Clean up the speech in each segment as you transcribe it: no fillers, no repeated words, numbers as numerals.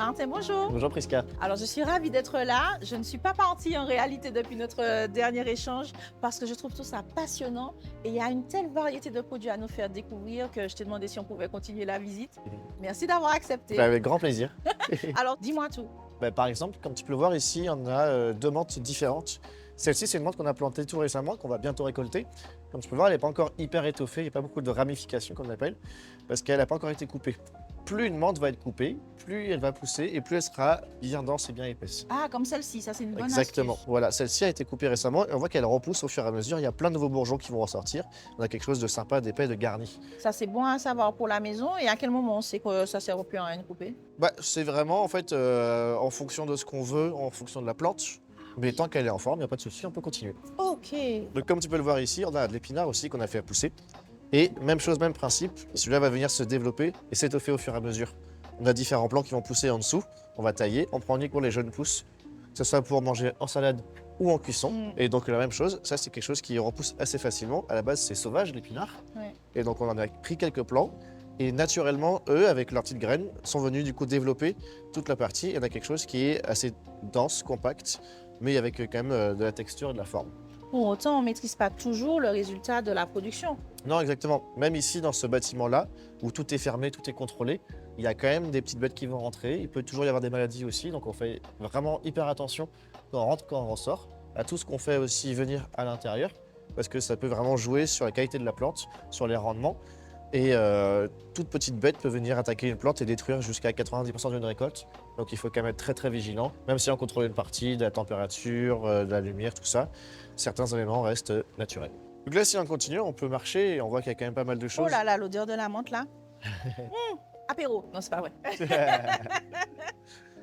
Martin, bonjour. Bonjour Prisca. Alors, je suis ravie d'être là. Je ne suis pas partie en réalité depuis notre dernier échange parce que je trouve tout ça passionnant et il y a une telle variété de produits à nous faire découvrir que je t'ai demandé si on pouvait continuer la visite. Merci d'avoir accepté. Avec grand plaisir. Alors, dis-moi tout. Par exemple, comme tu peux le voir ici, on a deux menthes différentes. Celle-ci, c'est une menthe qu'on a plantée tout récemment, qu'on va bientôt récolter. Comme tu peux le voir, elle n'est pas encore hyper étoffée, il n'y a pas beaucoup de ramifications, comme on appelle, parce qu'elle n'a pas encore été coupée. Plus une menthe va être coupée, plus elle va pousser et plus elle sera bien dense et bien épaisse. Ah, comme celle-ci, ça c'est une bonne Exactement. astuce. Voilà, celle-ci a été coupée récemment et on voit qu'elle repousse au fur et à mesure. Il y a plein de nouveaux bourgeons qui vont ressortir. On a quelque chose de sympa, d'épais, de garni. Ça c'est bon à savoir pour la maison et à quel moment on sait que ça ne sert plus à rien de couper? C'est vraiment en fait en fonction de ce qu'on veut, en fonction de la plante. Mais tant qu'elle est en forme, il n'y a pas de souci, on peut continuer. Ok. Donc comme tu peux le voir ici, on a de l'épinard aussi qu'on a fait pousser. Et même chose, même principe, celui-là va venir se développer et s'étoffer au fur et à mesure. On a différents plants qui vont pousser en dessous, on va tailler, on prend uniquement les jeunes pousses, que ce soit pour manger en salade ou en cuisson. Et donc la même chose, ça c'est quelque chose qui repousse assez facilement. À la base c'est sauvage l'épinard. Ouais. Et donc on en a pris quelques plants. Et naturellement, eux, avec leurs petites graines, sont venus du coup développer toute la partie. Et on a quelque chose qui est assez dense, compact, mais avec quand même de la texture et de la forme. Pour autant, on ne maîtrise pas toujours le résultat de la production. Non, exactement. Même ici, dans ce bâtiment-là, où tout est fermé, tout est contrôlé, il y a quand même des petites bêtes qui vont rentrer. Il peut toujours y avoir des maladies aussi. Donc on fait vraiment hyper attention quand on rentre, quand on ressort, à tout ce qu'on fait aussi venir à l'intérieur, parce que ça peut vraiment jouer sur la qualité de la plante, sur les rendements. Et toute petite bête peut venir attaquer une plante et détruire jusqu'à 90% d'une récolte. Donc il faut quand même être très très vigilant, même si on contrôle une partie de la température, de la lumière, tout ça, certains éléments restent naturels. Donc là, si on continue, on peut marcher et on voit qu'il y a quand même pas mal de choses. Oh là là, l'odeur de la menthe là. Apéro. Non, c'est pas vrai.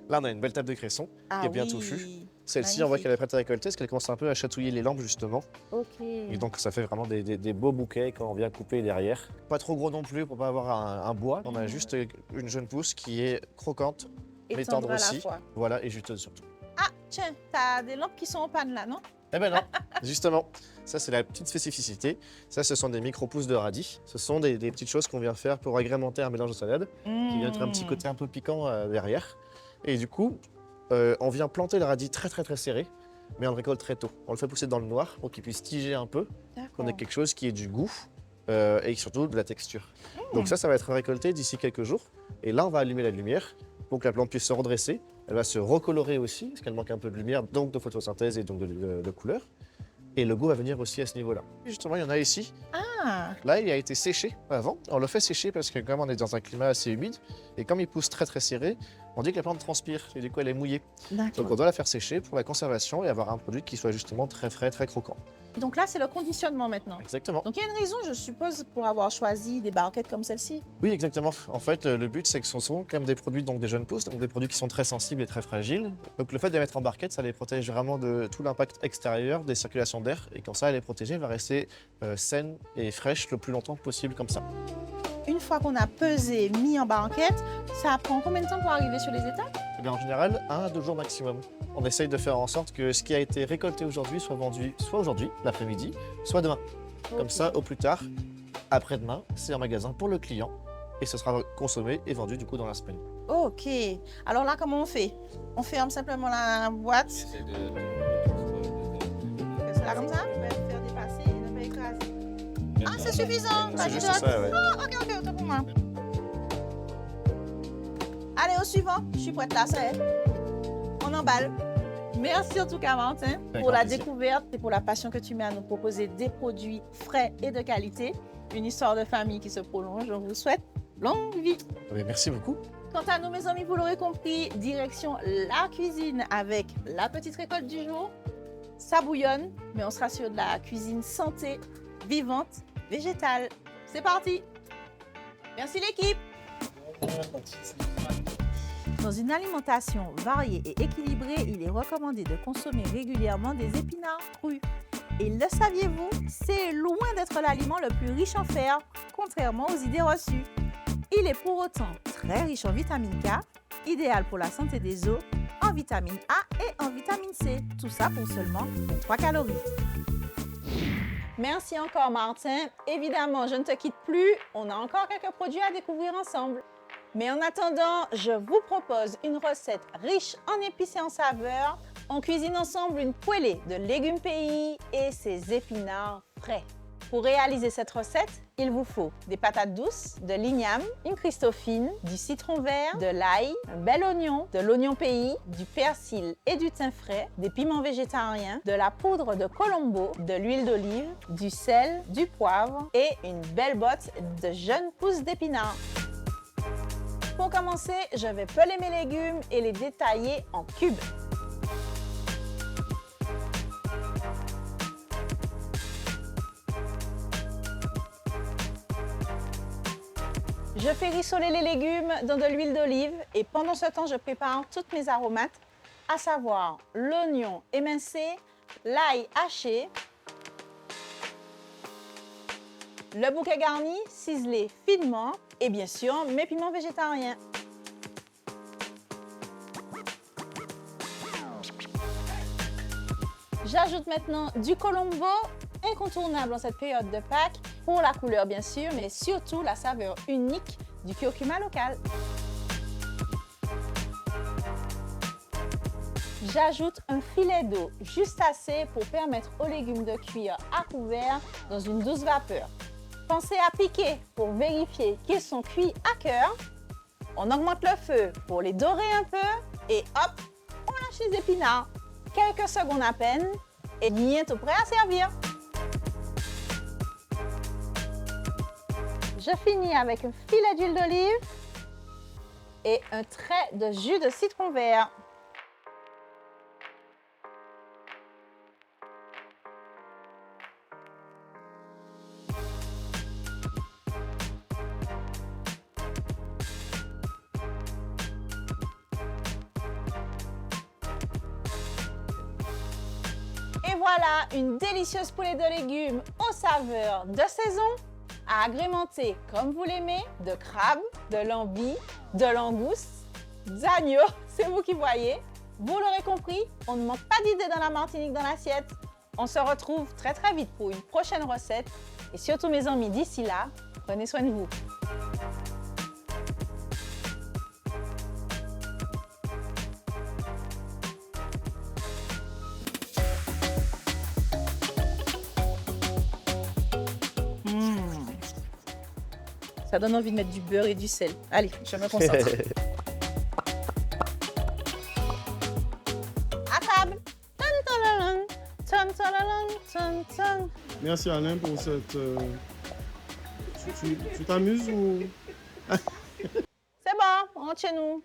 Là, on a une belle table de cresson qui est bien touffue. Celle-ci, on voit Magnifique. qu'elle est prête à récolter parce qu'elle commence un peu à chatouiller les lampes justement. Ok. Et donc ça fait vraiment des beaux bouquets quand on vient couper derrière. Pas trop gros non plus pour pas avoir un bois. On a juste une jeune pousse qui est croquante, Et mais tendre tendre à la aussi. fois. Voilà, et juteuse surtout. Ah, tiens, t'as des lampes qui sont en panne là, non? Eh ben non, justement, ça c'est la petite spécificité. Ça, ce sont des micro-pousses de radis. Ce sont des petites choses qu'on vient faire pour agrémenter un mélange de salade, qui vient être un petit côté un peu piquant derrière. Et du coup, on vient planter le radis très très très serré, mais on le récolte très tôt. On le fait pousser dans le noir pour qu'il puisse tiger un peu, qu'on ait quelque chose qui ait du goût et surtout de la texture. Donc ça va être récolté d'ici quelques jours. Et là, on va allumer la lumière pour que la plante puisse se redresser. Elle va se recolorer aussi, parce qu'elle manque un peu de lumière, donc de photosynthèse et donc de couleur. Et le goût va venir aussi à ce niveau-là. Justement, il y en a ici. Ah, Là, il a été séché avant. On le fait sécher parce que comme on est dans un climat assez humide, et comme il pousse très très serré, on dit que la plante transpire, et du coup elle est mouillée. d'accord. Donc on doit la faire sécher pour la conservation et avoir un produit qui soit justement très frais, très croquant. Donc là, c'est le conditionnement maintenant. Exactement. Donc il y a une raison, je suppose, pour avoir choisi des barquettes comme celle-ci. Oui, exactement. En fait, le but, c'est que ce sont quand même des produits, donc des jeunes pousses, donc des produits qui sont très sensibles et très fragiles. Donc le fait de les mettre en barquette, ça les protège vraiment de tout l'impact extérieur, des circulations d'air. Et quand ça, elle est protégée, elle va rester saine et fraîche le plus longtemps possible comme ça. Une fois qu'on a pesé, mis en barquette, ça prend combien de temps pour arriver sur les étapes? Eh bien, en général, 1 à 2 jours maximum. On essaye de faire en sorte que ce qui a été récolté aujourd'hui soit vendu soit aujourd'hui, l'après-midi, soit demain. Comme ça, au plus tard, après-demain, c'est en magasin pour le client et ce sera consommé et vendu du coup dans la semaine. Ok. Alors là, comment on fait? On ferme simplement la boîte. C'est là comme ça? On va faire dépasser et ne pas écraser. Ah, c'est suffisant! C'est juste ça, ouais. Ah, ok, autant pour moi. Allez, au suivant. Je suis prête là, ça y est. On emballe. Merci en tout cas, Martin, Avec pour la grand plaisir. découverte et pour la passion que tu mets à nous proposer des produits frais et de qualité. Une histoire de famille qui se prolonge. On vous souhaite longue vie. Eh merci beaucoup. Quant à nous, mes amis, vous l'aurez compris, direction la cuisine avec la petite récolte du jour. Ça bouillonne, mais on sera sur de la cuisine santé, vivante, végétale. C'est parti! Merci l'équipe! Dans une alimentation variée et équilibrée, il est recommandé de consommer régulièrement des épinards crus. Et le saviez-vous, c'est loin d'être l'aliment le plus riche en fer, contrairement aux idées reçues. Il est pour autant très riche en vitamine K, idéal pour la santé des os, en vitamine A et en vitamine C. Tout ça pour seulement 3 calories. Merci encore Martin. Évidemment, je ne te quitte plus. On a encore quelques produits à découvrir ensemble. Mais en attendant, je vous propose une recette riche en épices et en saveurs. On cuisine ensemble une poêlée de légumes pays et ses épinards frais. Pour réaliser cette recette, il vous faut des patates douces, de l'igname, une Christophine, du citron vert, de l'ail, un bel oignon, de l'oignon pays, du persil et du thym frais, des piments végétariens, de la poudre de colombo, de l'huile d'olive, du sel, du poivre et une belle botte de jeunes pousses d'épinards. Pour commencer, je vais peler mes légumes et les détailler en cubes. Je fais rissoler les légumes dans de l'huile d'olive et pendant ce temps, je prépare toutes mes aromates, à savoir l'oignon émincé, l'ail haché, le bouquet garni ciselé finement et bien sûr mes piments végétariens. J'ajoute maintenant du colombo, incontournable en cette période de Pâques, pour la couleur bien sûr, mais surtout la saveur unique du curcuma local. J'ajoute un filet d'eau, juste assez pour permettre aux légumes de cuire à couvert dans une douce vapeur. Pensez à piquer pour vérifier qu'ils sont cuits à cœur. On augmente le feu pour les dorer un peu et hop, on lâche les épinards. Quelques secondes à peine et bientôt prêt à servir. Je finis avec un filet d'huile d'olive et un trait de jus de citron vert. Et voilà, une délicieuse poêlée de légumes aux saveurs de saison, à agrémenter comme vous l'aimez, de crabe, de lambis, de langoustes, d'agneau, c'est vous qui voyez. Vous l'aurez compris, on ne manque pas d'idées dans la Martinique dans l'assiette. On se retrouve très vite pour une prochaine recette. Et surtout mes amis, d'ici là, prenez soin de vous. Ça donne envie de mettre du beurre et du sel. Allez, je me concentre. À table. Merci Alain pour cette... Tu t'amuses ou... C'est bon, rentre chez nous.